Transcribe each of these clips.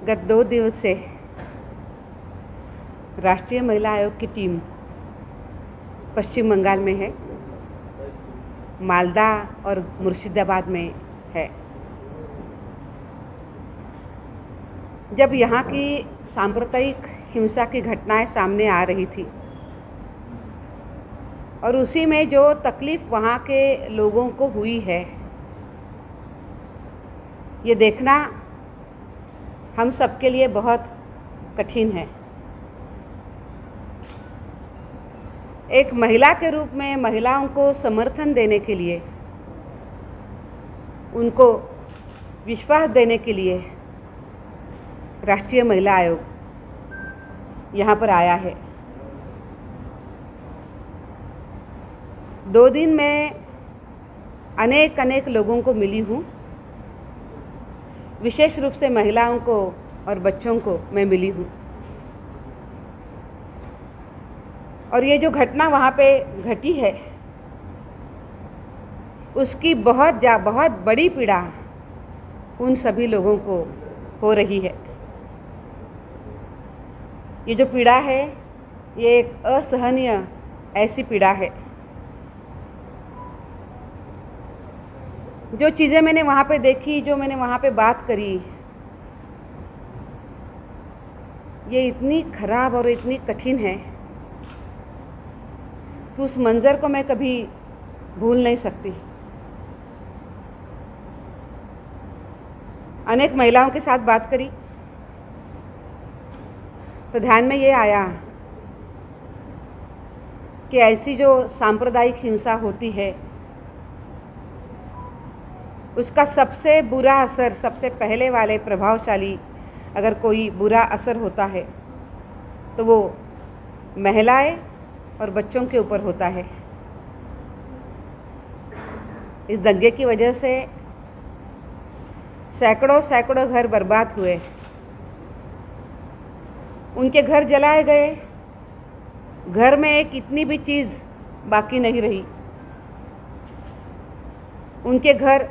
गत 2 दिवस से राष्ट्रीय महिला आयोग की टीम पश्चिम बंगाल में है, मालदा और मुर्शिदाबाद में है। जब यहाँ की सांप्रदायिक हिंसा की घटनाएं सामने आ रही थी और उसी में जो तकलीफ़ वहाँ के लोगों को हुई है, ये देखना हम सबके लिए बहुत कठिन है। एक महिला के रूप में महिलाओं को समर्थन देने के लिए, उनको विश्वास देने के लिए राष्ट्रीय महिला आयोग यहाँ पर आया है। 2 दिन में अनेक लोगों को मिली हूँ। विशेष रूप से महिलाओं को और बच्चों को मैं मिली हूँ। और ये जो घटना वहाँ पे घटी है, उसकी बहुत बड़ी पीड़ा उन सभी लोगों को हो रही है। ये जो पीड़ा है, ये एक असहनीय ऐसी पीड़ा है। जो चीज़ें मैंने वहाँ पे देखी, जो मैंने वहाँ पे बात करी, ये इतनी खराब और इतनी कठिन है कि उस मंज़र को मैं कभी भूल नहीं सकती। अनेक महिलाओं के साथ बात करी तो ध्यान में ये आया कि ऐसी जो सांप्रदायिक हिंसा होती है, उसका सबसे बुरा असर, सबसे पहले वाले प्रभावशाली अगर कोई बुरा असर होता है तो वो महिलाएं और बच्चों के ऊपर होता है। इस दंगे की वजह से सैकड़ों घर बर्बाद हुए, उनके घर जलाए गए, घर में एक इतनी भी चीज़ बाकी नहीं रही, उनके घर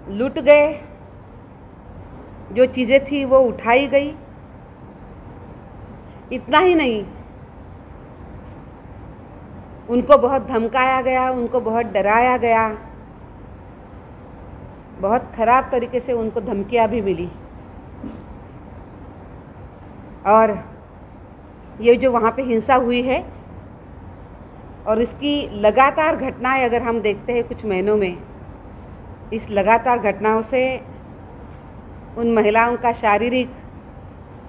लूट गए, जो चीज़ें थी वो उठाई गई। इतना ही नहीं, उनको बहुत धमकाया गया, उनको बहुत डराया गया, बहुत ख़राब तरीके से उनको धमकियाँ भी मिली। और ये जो वहाँ पे हिंसा हुई है और इसकी लगातार घटनाएं अगर हम देखते हैं कुछ महीनों में, इस लगातार घटनाओं से उन महिलाओं का शारीरिक,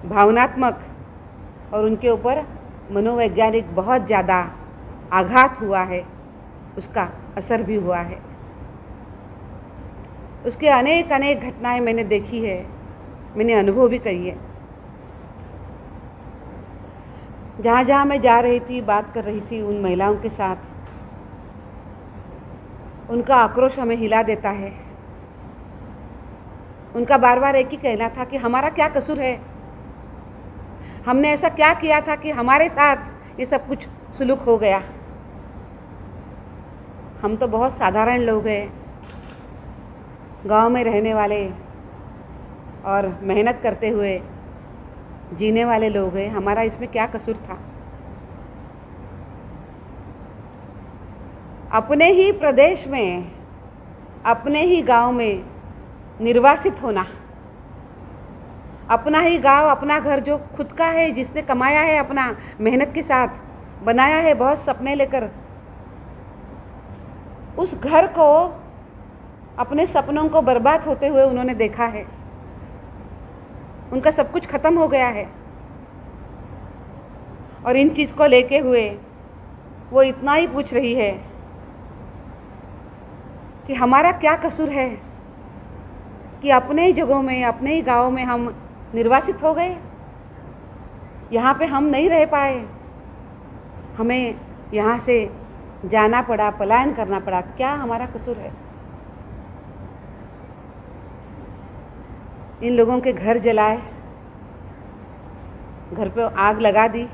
भावनात्मक और उनके ऊपर मनोवैज्ञानिक बहुत ज़्यादा आघात हुआ है, उसका असर भी हुआ है। उसके अनेक घटनाएं मैंने देखी है, मैंने अनुभव भी करी है। जहाँ मैं जा रही थी, बात कर रही थी उन महिलाओं के साथ, उनका आक्रोश हमें हिला देता है। उनका बार एक ही कहना था कि हमारा क्या कसूर है, हमने ऐसा क्या किया था कि हमारे साथ ये सब कुछ सुलूक हो गया। हम तो बहुत साधारण लोग हैं, गांव में रहने वाले और मेहनत करते हुए जीने वाले लोग हैं, हमारा इसमें क्या कसूर था। अपने ही प्रदेश में, अपने ही गांव में निर्वासित होना, अपना ही गांव, अपना घर जो खुद का है, जिसने कमाया है, अपना मेहनत के साथ बनाया है, बहुत सपने लेकर, उस घर को, अपने सपनों को बर्बाद होते हुए उन्होंने देखा है। उनका सब कुछ ख़त्म हो गया है और इन चीज़ को लेके हुए वो इतना ही पूछ रही है कि हमारा क्या कसूर है कि अपने ही जगहों में, अपने ही गाँव में हम निर्वासित हो गए, यहाँ पे हम नहीं रह पाए, हमें यहाँ से जाना पड़ा, पलायन करना पड़ा, क्या हमारा कसूर है। इन लोगों के घर जलाए, घर पे आग लगा दी,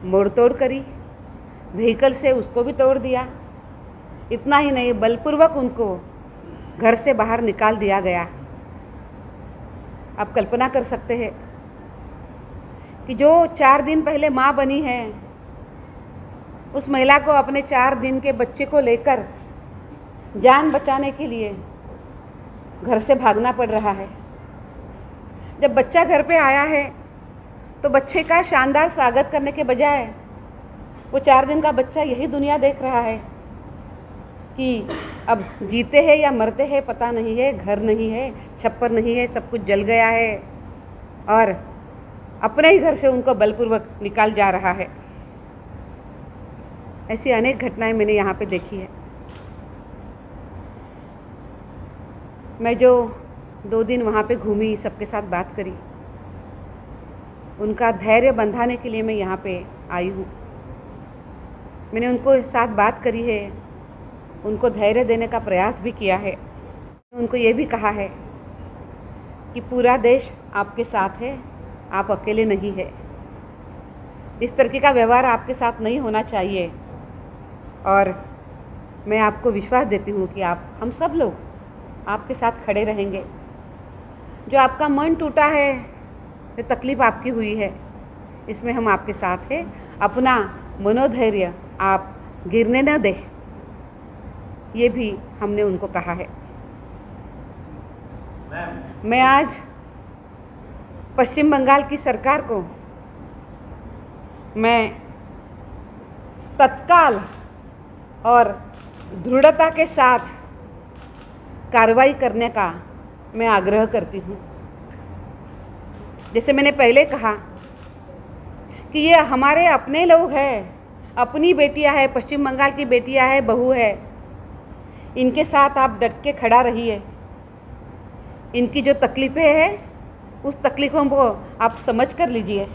मोड़ तोड़ करी, व्हीकल से उसको भी तोड़ दिया। इतना ही नहीं, बलपूर्वक उनको घर से बाहर निकाल दिया गया। आप कल्पना कर सकते हैं कि जो 4 दिन पहले माँ बनी है, उस महिला को अपने 4 दिन के बच्चे को लेकर जान बचाने के लिए घर से भागना पड़ रहा है। जब बच्चा घर पे आया है तो बच्चे का शानदार स्वागत करने के बजाय वो 4 दिन का बच्चा यही दुनिया देख रहा है कि अब जीते हैं या मरते हैं पता नहीं है, घर नहीं है, छप्पर नहीं है, सब कुछ जल गया है और अपने ही घर से उनको बलपूर्वक निकाल जा रहा है। ऐसी अनेक घटनाएं मैंने यहाँ पे देखी है। मैं जो 2 दिन वहाँ पे घूमी, सबके साथ बात करी, उनका धैर्य बंधाने के लिए मैं यहाँ पे आई हूँ। मैंने उनको साथ बात करी है, उनको धैर्य देने का प्रयास भी किया है। उनको ये भी कहा है कि पूरा देश आपके साथ है, आप अकेले नहीं है। इस तरीके का व्यवहार आपके साथ नहीं होना चाहिए और मैं आपको विश्वास देती हूँ कि हम सब लोग आपके साथ खड़े रहेंगे। जो आपका मन टूटा है, जो तकलीफ़ आपकी हुई है, इसमें हम आपके साथ हैं। अपना मनोधैर्य आप गिरने न दें, ये भी हमने उनको कहा है। मैं आज पश्चिम बंगाल की सरकार को मैं तत्काल और दृढ़ता के साथ कार्रवाई करने का मैं आग्रह करती हूँ। जैसे मैंने पहले कहा कि ये हमारे अपने लोग हैं, अपनी बेटियां हैं, पश्चिम बंगाल की बेटियां हैं, बहू है, इनके साथ आप डट के खड़ा रहिए। इनकी जो तकलीफ़ें हैं उस तकलीफ़ों को आप समझ कर लीजिए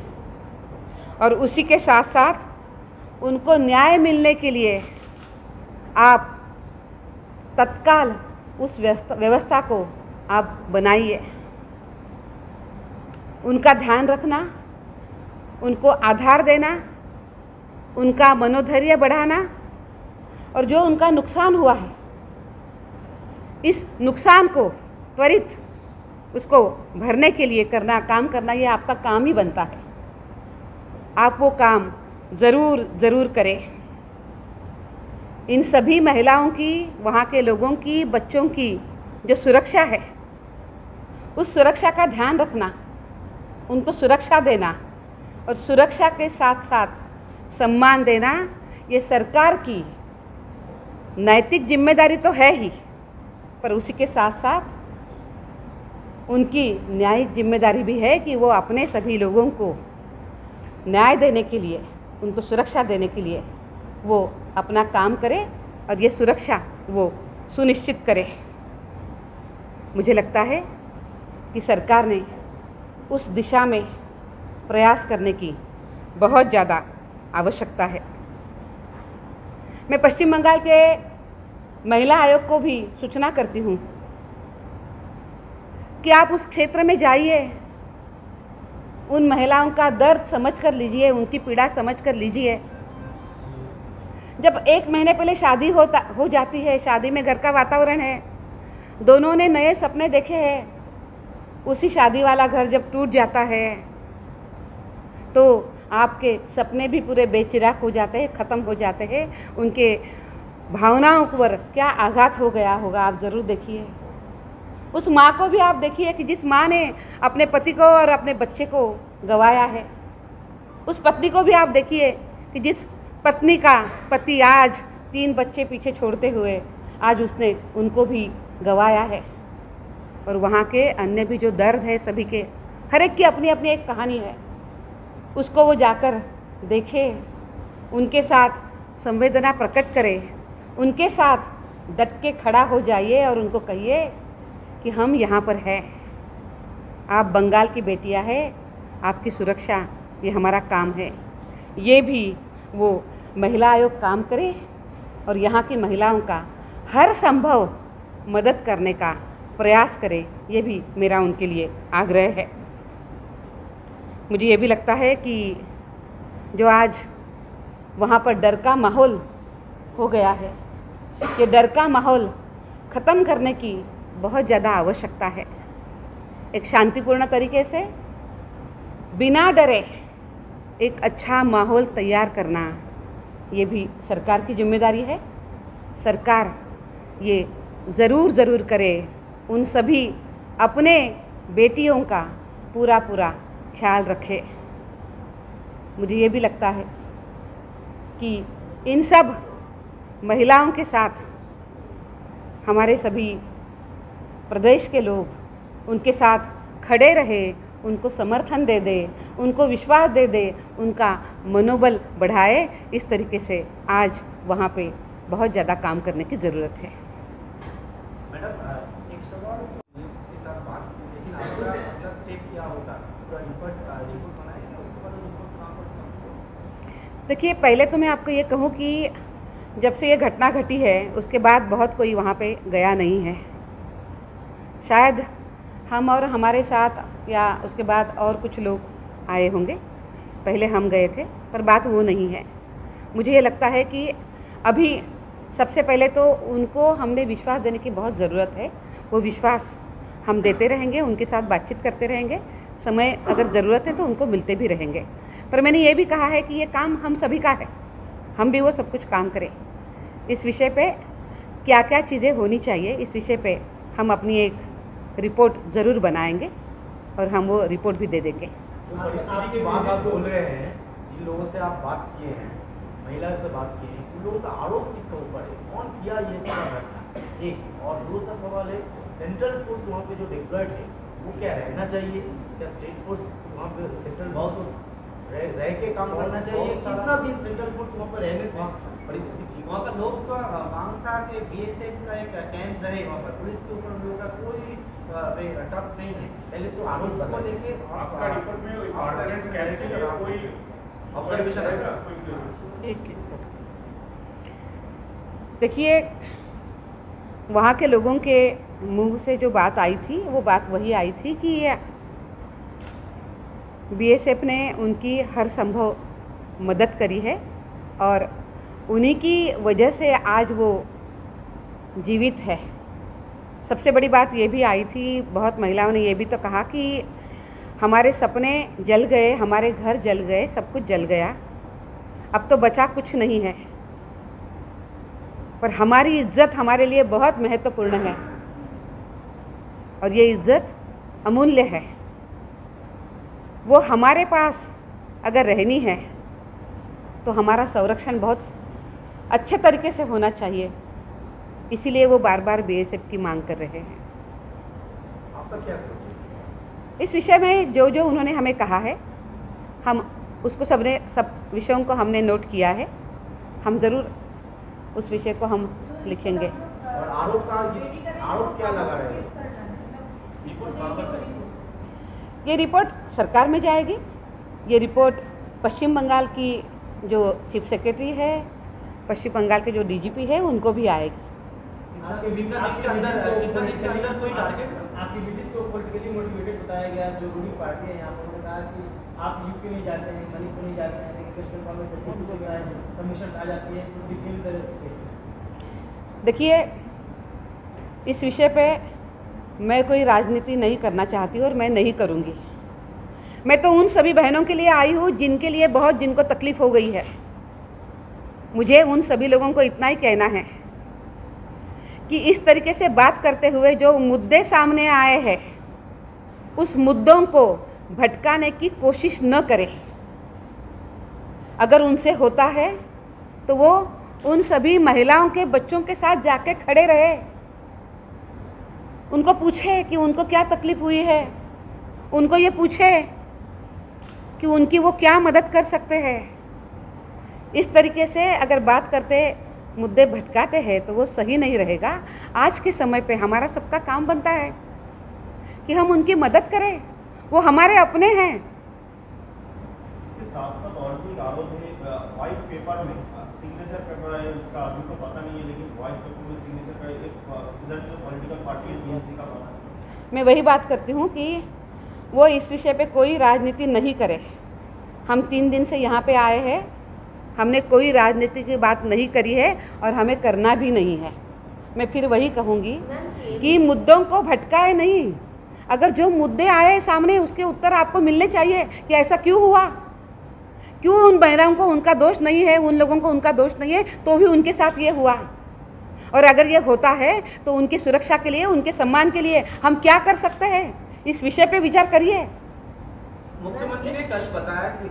और उसी के साथ साथ उनको न्याय मिलने के लिए आप तत्काल उस व्यवस्था को आप बनाइए। उनका ध्यान रखना, उनको आधार देना, उनका मनोधैर्य बढ़ाना और जो उनका नुकसान हुआ है, इस नुकसान को त्वरित उसको भरने के लिए काम करना, ये आपका काम ही बनता है। आप वो काम ज़रूर करें। इन सभी महिलाओं की, वहाँ के लोगों की, बच्चों की जो सुरक्षा है, उस सुरक्षा का ध्यान रखना, उनको सुरक्षा देना और सुरक्षा के साथ साथ सम्मान देना, ये सरकार की नैतिक जिम्मेदारी तो है ही, पर उसी के साथ साथ उनकी न्यायिक जिम्मेदारी भी है कि वो अपने सभी लोगों को न्याय देने के लिए, उनको सुरक्षा देने के लिए वो अपना काम करे और ये सुरक्षा वो सुनिश्चित करे। मुझे लगता है कि सरकार ने उस दिशा में प्रयास करने की बहुत ज़्यादा आवश्यकता है। मैं पश्चिम बंगाल के महिला आयोग को भी सूचना करती हूँ कि आप उस क्षेत्र में जाइए, उन महिलाओं का दर्द समझ कर लीजिए, उनकी पीड़ा समझ कर लीजिए। जब 1 महीने पहले शादी हो जाती है, शादी में घर का वातावरण है, दोनों ने नए सपने देखे हैं, उसी शादी वाला घर जब टूट जाता है तो आपके सपने भी पूरे बेचिराग हो जाते हैं, ख़त्म हो जाते हैं। उनके भावनाओं पर क्या आघात हो गया होगा, आप ज़रूर देखिए। उस माँ को भी आप देखिए कि जिस माँ ने अपने पति को और अपने बच्चे को गंवाया है। उस पत्नी को भी आप देखिए कि जिस पत्नी का पति आज 3 बच्चे पीछे छोड़ते हुए आज उसने उनको भी गंवाया है। और वहाँ के अन्य भी जो दर्द है सभी के, हर एक की अपनी अपनी एक कहानी है, उसको वो जाकर देखे, उनके साथ संवेदना प्रकट करे, उनके साथ डट के खड़ा हो जाइए और उनको कहिए कि हम यहाँ पर हैं, आप बंगाल की बेटियाँ हैं, आपकी सुरक्षा ये हमारा काम है। ये भी वो महिला आयोग काम करे और यहाँ की महिलाओं का हर संभव मदद करने का प्रयास करे, ये भी मेरा उनके लिए आग्रह है। मुझे ये भी लगता है कि जो आज वहाँ पर डर का माहौल हो गया है, ये डर का माहौल ख़त्म करने की बहुत ज़्यादा आवश्यकता है। एक शांतिपूर्ण तरीके से बिना डरे एक अच्छा माहौल तैयार करना, ये भी सरकार की जिम्मेदारी है। सरकार ये ज़रूर करे, उन सभी अपने बेटियों का पूरा ख्याल रखे। मुझे ये भी लगता है कि इन सब महिलाओं के साथ हमारे सभी प्रदेश के लोग उनके साथ खड़े रहे, उनको समर्थन दे दे, उनको विश्वास दे दे, उनका मनोबल बढ़ाए। इस तरीके से आज वहाँ पे बहुत ज़्यादा काम करने की ज़रूरत है। मैडम, एक सवाल इसके साथ बात, लेकिन आपका अगला स्टेप क्या होगा? पूरा रिपोर्ट बनाएंगे, उसके बाद रिपोर्ट कहाँ पर? देखिए, पहले तो मैं आपको ये कहूँ कि जब से ये घटना घटी है उसके बाद बहुत कोई वहाँ पे गया नहीं है। शायद हम और हमारे साथ या उसके बाद और कुछ लोग आए होंगे, पहले हम गए थे, पर बात वो नहीं है। मुझे ये लगता है कि अभी सबसे पहले तो उनको हमने विश्वास देने की बहुत ज़रूरत है। वो विश्वास हम देते रहेंगे, उनके साथ बातचीत करते रहेंगे, समय अगर ज़रूरत है तो उनको मिलते भी रहेंगे। पर मैंने ये भी कहा है कि ये काम हम सभी का है, हम भी वो सब कुछ काम करें। इस विषय पे क्या क्या चीज़ें होनी चाहिए, इस विषय पे हम अपनी एक रिपोर्ट ज़रूर बनाएंगे और हम वो रिपोर्ट भी दे देंगे। तो परिस्थिति की बात आप बोल रहे हैं, जिन लोगों से आप बात किए हैं, महिला से बात किए हैं, उन लोगों का आरोप किसके ऊपर है? कौन किया ये घटना? एक और दूसरा सवाल है, सेंट्रल फोर्स वहाँ पे जो डिप्लॉयड है वो क्या रहना चाहिए? क्या स्टेट फोर्स वहाँ पे सेंट्रल बहुत रह के काम करना चाहिए? कितना दिन सेंट्रल फोर्स वहाँ पर रहने से परिस्थिति ठीक? वहाँ पर लोग का मांग था कि बीएसएफ का एक कैंप रहे वहाँ पर, पुलिस के ऊपर लोगों का कोई ट्रस्ट नहीं है। पहले तो आरोप को लेके आपका रिपोर्ट में ऑर्डिनेंस कैरेक्टर का कोई ऑब्जर्वेशन रहेगा, कोई देखिए, वहाँ के लोगों के मुंह से जो बात आई थी वो बात वही आई थी कि बीएसएफ ने उनकी हर संभव मदद करी है और उन्हीं की वजह से आज वो जीवित है। सबसे बड़ी बात ये भी आई थी, बहुत महिलाओं ने ये भी तो कहा कि हमारे सपने जल गए, हमारे घर जल गए, सब कुछ जल गया, अब तो बचा कुछ नहीं है, पर हमारी इज्जत हमारे लिए बहुत महत्वपूर्ण है और ये इज्जत अमूल्य है। वो हमारे पास अगर रहनी है तो हमारा संरक्षण बहुत अच्छे तरीके से होना चाहिए, इसीलिए वो बार बार बीएसएफ की मांग कर रहे हैं। आपका क्या सोच है इस विषय में? जो जो उन्होंने हमें कहा है हम उसको सब विषयों को हमने नोट किया है, हम ज़रूर उस विषय को हम लिखेंगे। और आरोप क्या लगा रहे हैं? ये रिपोर्ट सरकार में जाएगी। ये रिपोर्ट पश्चिम बंगाल की जो चीफ सेक्रेटरी है, पश्चिम बंगाल के जो डीजीपी है, उनको भी आएगी। आपके अंदर कोई टारगेट, आपकी विजिट को पॉलिटिकली मोटिवेटेड बताया गया। जो रूलिंग पार्टी है यहाँ पर उन्होंने कहा कि आप यूपी नहीं जाते हैं, मणिपुर नहीं जाते हैं, लेकिन वेस्ट बंगाल में कमीशन आ जाती है। देखिए, इस विषय पे मैं कोई राजनीति नहीं करना चाहती और मैं नहीं करूँगी। मैं तो उन सभी बहनों के लिए आई हूँ जिनके लिए जिनको तकलीफ़ हो गई है। मुझे उन सभी लोगों को इतना ही कहना है कि इस तरीके से बात करते हुए जो मुद्दे सामने आए हैं, उस मुद्दों को भटकाने की कोशिश न करें। अगर उनसे होता है तो वो उन सभी महिलाओं के बच्चों के साथ जाके खड़े रहे, उनको पूछे कि उनको क्या तकलीफ़ हुई है, उनको ये पूछे कि उनकी वो क्या मदद कर सकते हैं। इस तरीके से अगर बात करते मुद्दे भटकाते हैं तो वो सही नहीं रहेगा। आज के समय पे हमारा सबका काम बनता है कि हम उनकी मदद करें, वो हमारे अपने हैं। इसके साथ साथ और भी आरोप है, व्हाइट पेपर में सिग्नेचर पेपर है उसका अभी तो पता नहीं है, लेकिन व्हाइट पेपर में सिग्नेचर का एक इधर जो पॉलिटिकल पार्टी है बीएसपी का पता। मैं वही बात करती हूँ कि वो इस विषय पे कोई राजनीति नहीं करे। हम 3 दिन से यहाँ पे आए हैं, हमने कोई राजनीति की बात नहीं करी है और हमें करना भी नहीं है। मैं फिर वही कहूँगी कि मुद्दों को भटकाए नहीं। अगर जो मुद्दे आए सामने उसके उत्तर आपको मिलने चाहिए कि ऐसा क्यों हुआ, क्यों उन महिलाओं को उनका दोष नहीं है, उन लोगों को उनका दोष नहीं है, तो भी उनके साथ ये हुआ। और अगर ये होता है तो उनकी सुरक्षा के लिए, उनके सम्मान के लिए हम क्या कर सकते हैं, इस विषय पे विचार करिए। मुख्यमंत्री ने कल बताया कि